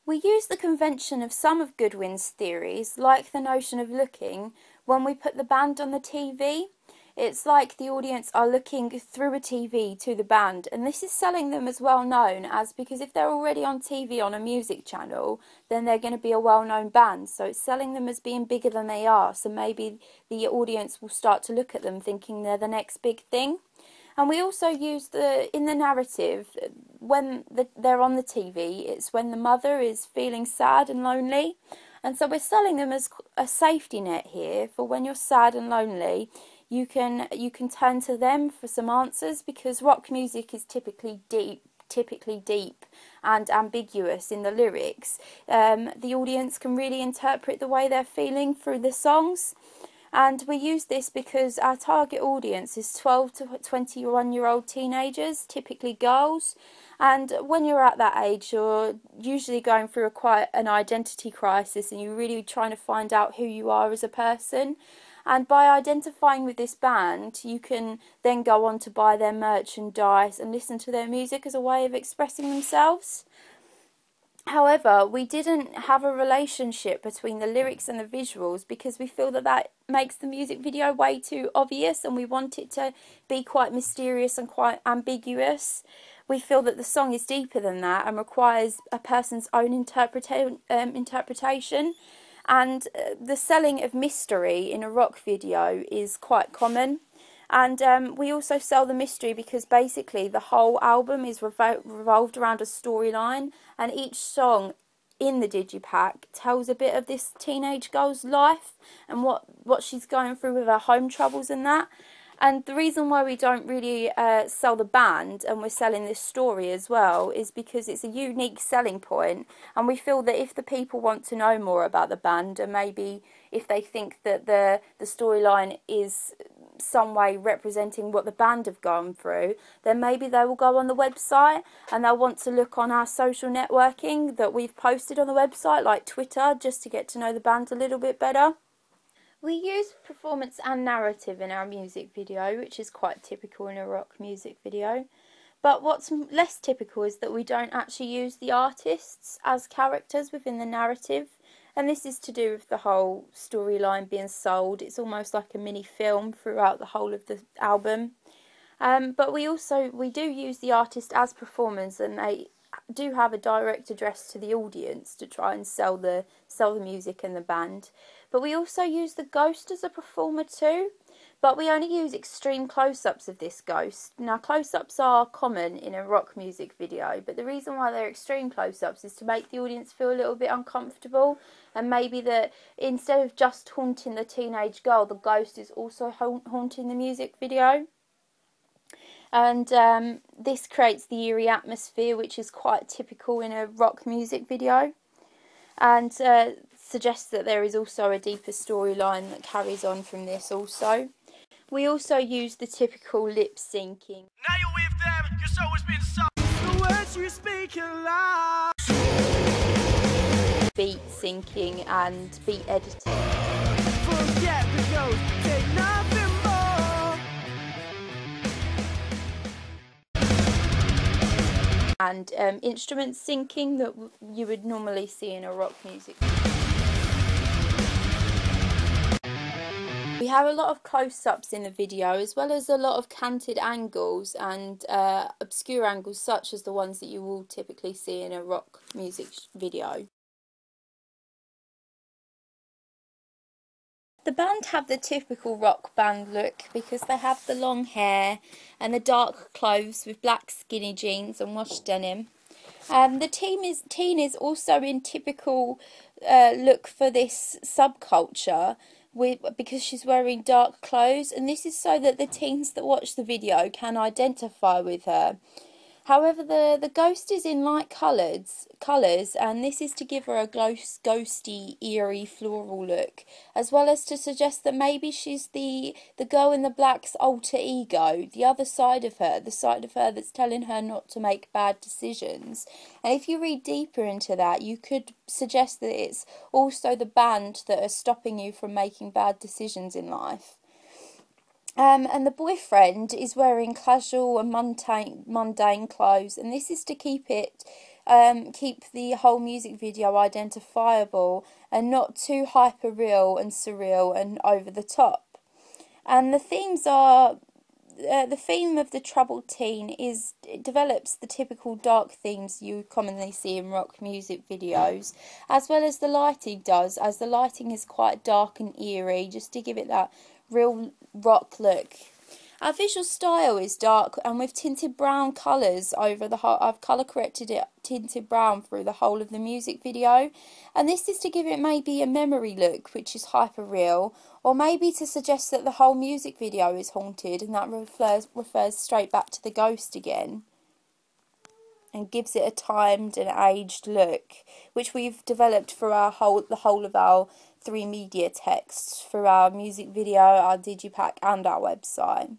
We use the convention of some of Goodwin's theories, like the notion of looking, when we put the band on the TV. It's like the audience are looking through a TV to the band, and this is selling them as well known as, because if they're already on TV on a music channel, then they're going to be a well-known band. So it's selling them as being bigger than they are. So maybe the audience will start to look at them thinking they're the next big thing. And we also use in the narrative, when they're on the TV, it's when the mother is feeling sad and lonely. And so we're selling them as a safety net here for when you're sad and lonely. You can turn to them for some answers, because rock music is typically deep and ambiguous in the lyrics. The audience can really interpret the way they're feeling through the songs. And we use this because our target audience is 12 to 21-year-old teenagers, typically girls. And when you're at that age, you're usually going through quite an identity crisis, and you're really trying to find out who you are as a person. And by identifying with this band, you can then go on to buy their merchandise and listen to their music as a way of expressing themselves. However, we didn't have a relationship between the lyrics and the visuals, because we feel that makes the music video way too obvious, and we want it to be quite mysterious and quite ambiguous. We feel that the song is deeper than that and requires a person's own interpretation. And the selling of mystery in a rock video is quite common. And we also sell the mystery because basically the whole album is revolved around a storyline, and each song in the digipack tells a bit of this teenage girl's life and what she's going through with her home troubles and that. And the reason why we don't really sell the band, and we're selling this story as well, is because it's a unique selling point, and we feel that if the people want to know more about the band, and maybe if they think that the storyline is some way representing what the band have gone through, then maybe they will go on the website and they'll want to look on our social networking that we've posted on the website, like Twitter, just to get to know the band a little bit better. We use performance and narrative in our music video, which is quite typical in a rock music video. But what's less typical is that we don't actually use the artists as characters within the narrative. And this is to do with the whole storyline being sold. It's almost like a mini film throughout the whole of the album. But we do use the artist as performers, and they do have a direct address to the audience to try and sell the music and the band. But we also use the ghost as a performer too, but we only use extreme close-ups of this ghost. Now, close-ups are common in a rock music video, but the reason why they're extreme close-ups is to make the audience feel a little bit uncomfortable, and maybe that instead of just haunting the teenage girl, the ghost is also haunting the music video. And this creates the eerie atmosphere, which is quite typical in a rock music video, and suggests that there is also a deeper storyline that carries on from this also. We also use the typical lip syncing. Now you're with them, your soul has been sold. The words you speak aloud. Beat syncing and beat editing. Forget the ghost, take nothing more. And instrument syncing that you would normally see in a rock music. We have a lot of close-ups in the video, as well as a lot of canted angles and obscure angles, such as the ones that you will typically see in a rock music video. The band have the typical rock band look because they have the long hair and the dark clothes with black skinny jeans and washed denim. The teen is also in typical look for this subculture, because she's wearing dark clothes, and this is so that the teens that watch the video can identify with her. However, the ghost is in light colours, and this is to give her a ghosty, eerie, floral look, as well as to suggest that maybe she's the girl in the black's alter ego, the other side of her, the side of her that's telling her not to make bad decisions. And if you read deeper into that, you could suggest that it's also the band that are stopping you from making bad decisions in life. And the boyfriend is wearing casual and mundane clothes, and this is to keep it keep the whole music video identifiable and not too hyper real and surreal and over the top. And the themes are, the theme of the troubled teen it develops the typical dark themes you commonly see in rock music videos, as well as the lighting does, as the lighting is quite dark and eerie, just to give it that real rock look. Our visual style is dark and with tinted brown colours over the whole. I've colour corrected it tinted brown through the whole of the music video, and this is to give it maybe a memory look, which is hyper real, or maybe to suggest that the whole music video is haunted, and that refers straight back to the ghost again, and gives it a timed and aged look, which we've developed for the whole of our 3 media texts, for our music video, our digipack and our website.